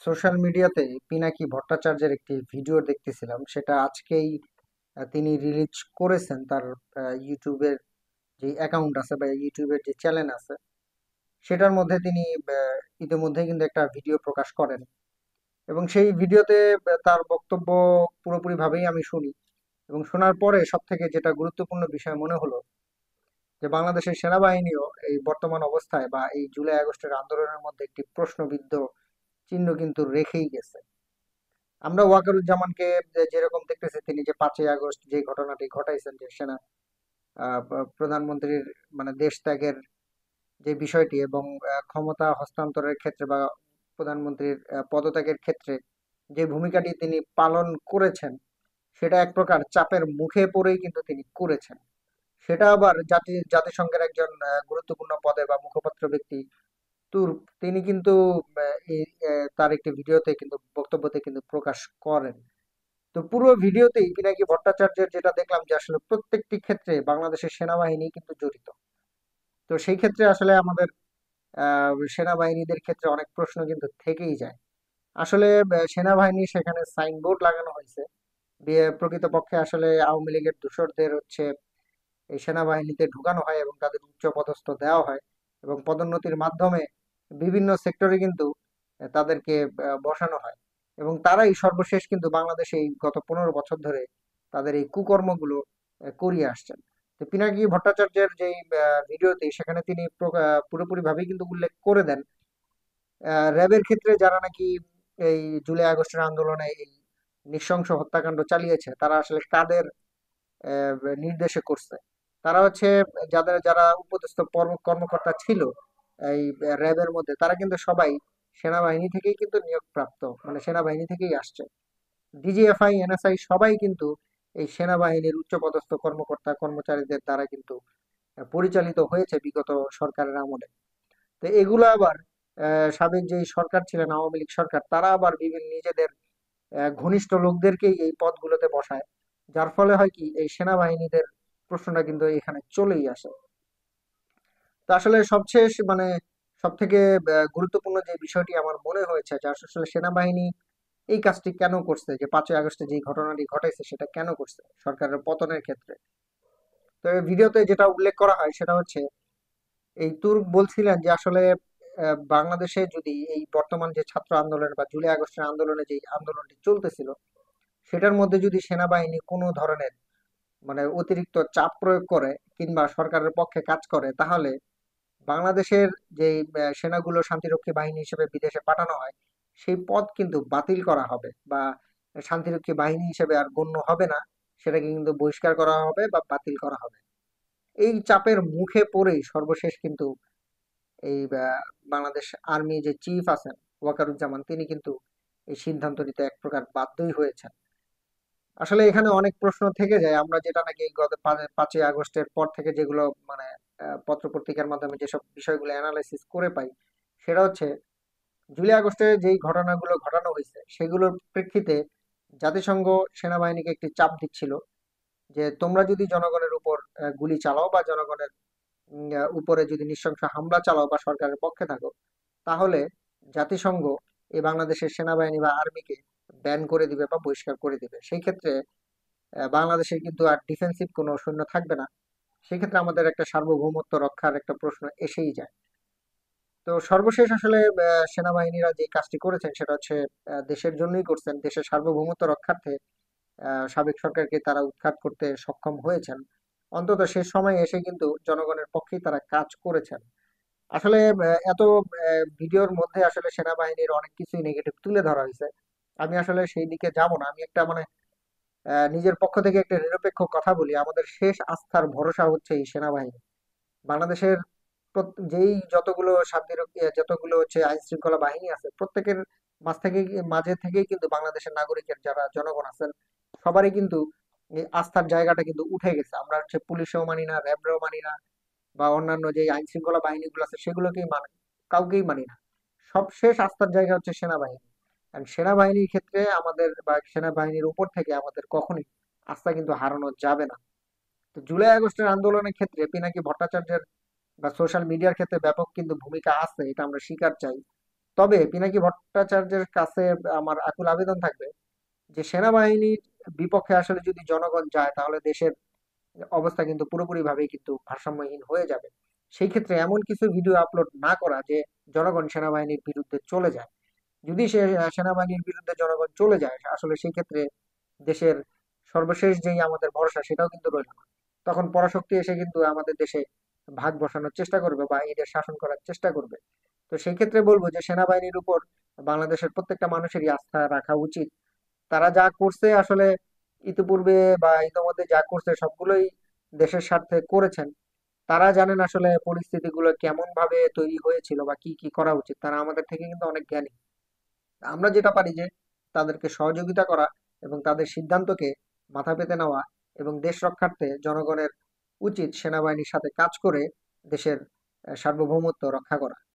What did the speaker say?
Social মিডিয়াতে পিনাকি ভট্টাচার্যের একটি ভিডিও দেখতেছিলাম, সেটা আজকেই তিনি রিলিজ করেছেন তার ইউটিউবের যে অ্যাকাউন্ট আছে বা ইউটিউবের যে চ্যানেল আছে সেটার মধ্যে তিনি ইতিমধ্যে কিন্তু একটা ভিডিও প্রকাশ করেন। এবং সেই ভিডিওতে তার বক্তব্য পুরোপুরি ভাবেই আমি শুনি। এবং শোনার পরে সব থেকে যেটা গুরুত্বপূর্ণ বিষয় মনে হলো যে বাংলাদেশের সেনাবাহিনীও এই বর্তমান অবস্থায় বা এই জুলাই আগস্টের আন্দোলনের মধ্যে একটি প্রশ্নবিদ্ধ চিহ্ন কিন্তু রেখেই গেছে। আমরা ওয়াকারুজ্জামানকে যেরকম দেখতেছি, তিনি যে 5ই আগস্ট যে ঘটনাটি ঘটাইছেন, যে সেনা প্রধানমন্ত্রীর মানে দেশ ত্যাগের যে বিষয়টি এবং ক্ষমতা হস্তান্তরের ক্ষেত্রে বা প্রধানমন্ত্রীর পদত্যাগের ক্ষেত্রে যে ভূমিকাটি তিনি পালন করেছেন, সেটা এক প্রকার চাপের মুখে পড়েই কিন্তু তিনি করেছেন। সেটা আবার জাতিসংঘের একজন গুরুত্বপূর্ণ পদে বা মুখপাত্র ব্যক্তি তুর্ক, তিনি কিন্তু তার একটি ভিডিওতে কিন্তু বক্তব্যতে কিন্তু প্রকাশ করেন। তো পুরো ভিডিওতেই পিনাকি ভট্টাচার্যের যেটা দেখলাম যে আসলে প্রত্যেকটি ক্ষেত্রে বাংলাদেশের সেনাবাহিনী কিন্তু জড়িত। তো সেই ক্ষেত্রে আসলে আমাদের সেনাবাহিনীদের ক্ষেত্রে অনেক প্রশ্ন কিন্তু থেকেই যায়। আসলে সেনাবাহিনী সেখানে সাইনবোর্ড লাগানো হয়েছে, প্রকৃতপক্ষে আসলে আওয়ামী লীগের দূষরদের হচ্ছে এই সেনাবাহিনীতে ঢুকানো হয় এবং তাদের উচ্চ পদস্থ দেওয়া হয় এবং পদোন্নতির মাধ্যমে বিভিন্ন সেক্টরে কিন্তু তাদেরকে বসানো হয়। এবং তারাই সর্বশেষ কিন্তু বাংলাদেশে এই গত 15 বছর ধরে তাদের এই কুকর্মগুলো করিয়ে আসছেন। তো পিনাকি ভট্টাচার্যের যেই ভিডিওতে সেখানে তিনি পুরোপুরি ভাবেই কিন্তু উল্লেখ করে দেন র্যাবের ক্ষেত্রে যারা নাকি এই জুলাই আগস্টের আন্দোলনে এই নৃশংস হত্যাকাণ্ড চালিয়েছে, তারা আসলে কাদের নির্দেশে করছে। তারা হচ্ছে যারা উপদেষ্টা কর্মকর্তা ছিল এই র্যাবের মধ্যে, তারা কিন্তু সবাই সেনাবাহিনী থেকেই কিন্তু নিয়োগপ্রাপ্ত, মানে সেনাবাহিনী থেকেই আসছে। ডিজিএফআই, এনএসআই সবাই কিন্তু এই সেনাবাহিনীর উচ্চপদস্থ কর্মকর্তা কর্মচারীদের দ্বারা কিন্তু পরিচালিত হয়েছে বিগত সরকারের আমলে। তো এগুলো আবার সাবেক যেই সরকার ছিলেন, আওয়ামী লীগ সরকার, তারা আবার বিভিন্ন নিজেদের ঘনিষ্ঠ লোকদেরকেই এই পদগুলোতে বসায়। যার ফলে হয় কি, এই সেনাবাহিনীদের প্রশ্নটা কিন্তু এখানে চলেই আসে। তো আসলে সবশেষ মানে সব থেকে গুরুত্বপূর্ণ যে বিষয়টি আমার মনে হয়েছে যে আসলে সেনাবাহিনী এই কাজটি কেন করছে, যে 5ই আগস্টে যে ঘটনাটি ঘটাইছে সেটা কেন করছে সরকারের পতনের ক্ষেত্রে। তো এই ভিডিওতে যেটা উল্লেখ করা হয় সেটা হচ্ছে, এই তুর্ক বলছিলেন যে আসলে বাংলাদেশে যদি এই বর্তমান যে ছাত্র আন্দোলন বা জুলাই আগস্টের আন্দোলনে যে আন্দোলনটি চলতেছিল, সেটার মধ্যে যদি সেনাবাহিনী কোনো ধরনের মানে অতিরিক্ত চাপ প্রয়োগ করে কিংবা সরকারের পক্ষে কাজ করে, তাহলে বাংলাদেশের যে সেনাগুলো শান্তিরক্ষী বাহিনী হিসেবে বিদেশে পাঠানো হয়, সেই পদ কিন্তু বাতিল করা হবে বা শান্তিরক্ষী বাহিনী হিসেবে আর গণ্য হবে না, সেটাকে কিন্তু বহিষ্কার করা হবে বা বাতিল করা হবে। এই চাপের মুখে পড়েই সর্বশেষ কিন্তু এই বাংলাদেশ আর্মি যে চিফ আছেন ওয়াকারুজ্জামান, তিনি কিন্তু এই সিদ্ধান্ত নিতে এক প্রকার বাধ্যই হয়েছেন। আসলে এখানে অনেক প্রশ্ন থেকে যায়, আমরা যেটা নাকি এই গত 5ই আগস্টের পর থেকে যেগুলো মানে পত্র পত্রিকার মাধ্যমে যেসব বিষয়গুলো অ্যানালাইসিস করে পাই, সেটা হচ্ছে জুলাই আগস্টে যেই ঘটনাগুলো ঘটানো হয়েছে সেগুলোর প্রেক্ষিতে জাতিসংঘ সেনাবাহিনীকে একটি চাপ দিচ্ছিল যে তোমরা যদি জনগণের উপর গুলি চালাও বা জনগণের উপরে যদি নৃশংস হামলা চালাও বা সরকারের পক্ষে থাকো, তাহলে জাতিসংঘ এই বাংলাদেশের সেনাবাহিনী বা আর্মিকে ব্যান করে দিবে বা বহিষ্কার করে দিবে। সেই ক্ষেত্রে বাংলাদেশের কিন্তু আর ডিফেন্সিভ কোনো সৈন্য থাকবে না। সেক্ষেত্রে আমাদের একটা সার্বভৌমত্ব রক্ষার একটা প্রশ্ন এসেই যায়। তো সর্বশেষ আসলে সেনাবাহিনীরা যে কাজটি করেছেন সেটা হচ্ছে দেশের জন্যই করছেন, দেশের সার্বভৌমত্ব রক্ষার্থে সাবেক সরকারকে তারা উৎখাত করতে সক্ষম হয়েছেন। অন্তত শেষ সময়ে এসে কিন্তু জনগণের পক্ষেই তারা কাজ করেছেন। আসলে এত ভিডিওর মধ্যে আসলে সেনাবাহিনীর অনেক কিছুই নেগেটিভ তুলে ধরা হয়েছে। আমি আসলে সেই দিকে যাব না, আমি একটা মানে নিজের পক্ষ থেকে একটা নিরপেক্ষ কথা বলি। আমাদের শেষ আস্থার ভরসা হচ্ছে এই সেনাবাহিনী। বাংলাদেশের যেই যতগুলো শান্তিরক্ষী যতগুলো হচ্ছে আইন শৃঙ্খলা বাহিনী আছে, প্রত্যেকের মাঝে থেকেই কিন্তু বাংলাদেশের নাগরিকের যারা জনগণ আছেন, সবারই কিন্তু এই আস্থার জায়গাটা কিন্তু উঠে গেছে। আমরা হচ্ছে পুলিশেও মানি না, র্যাবরেও মানি না, বা অন্যান্য যে আইন শৃঙ্খলা বাহিনীগুলো আছে সেগুলোকেই মানে কাউকেই মানি না। সবশেষ আস্থার জায়গা হচ্ছে সেনাবাহিনী। আর সেনাবাহিনীর ক্ষেত্রে আমাদের বা সেনাবাহিনীর উপর থেকে আমাদের কখনোই আস্থা কিন্তু হারানো যাবে না। তো জুলাই আগস্টের আন্দোলনের ক্ষেত্রে পিনাকি ভট্টাচার্যের বা সোশ্যাল মিডিয়ার ক্ষেত্রে ব্যাপক কিন্তু ভূমিকা আছে, এটা আমরা স্বীকার চাই। তবে পিনাকি ভট্টাচার্যের কাছে আমার আকুল আবেদন থাকবে যে সেনাবাহিনীর বিপক্ষে আসলে যদি জনগণ যায় তাহলে দেশের অবস্থা কিন্তু পুরোপুরিভাবেই কিন্তু ভারসাম্যহীন হয়ে যাবে। সেই ক্ষেত্রে এমন কিছু ভিডিও আপলোড না করা যে জনগণ সেনাবাহিনীর বিরুদ্ধে চলে যায়। যদি সে সেনাবাহিনীর বিরুদ্ধে জনগণ চলে যায় আসলে সেই ক্ষেত্রে দেশের সর্বশেষ যেই আমাদের ভরসা সেটাও কিন্তু রইল না। তখন পরাশক্তি এসে কিন্তু আমাদের দেশে ভাগ বসানোর চেষ্টা করবে বা এদের শাসন করার চেষ্টা করবে। তো সেই ক্ষেত্রে বলবো যে সেনাবাহিনীর উপর বাংলাদেশের প্রত্যেকটা মানুষেরই আস্থা রাখা উচিত। তারা যা করছে আসলে ইতিপূর্বে বা ইতিমধ্যে যা করছে সবগুলোই দেশের স্বার্থে করেছেন। তারা জানেন আসলে পরিস্থিতিগুলো কেমন ভাবে তৈরি হয়েছিল বা কি কি করা উচিত, তারা আমাদের থেকে কিন্তু অনেক জ্ঞানী। আমরা যেটা পারি যে তাদেরকে সহযোগিতা করা এবং তাদের সিদ্ধান্তকে মাথা পেতে নেওয়া এবং দেশ রক্ষার্থে জনগণের উচিত সেনাবাহিনীর সাথে কাজ করে দেশের সার্বভৌমত্ব রক্ষা করা।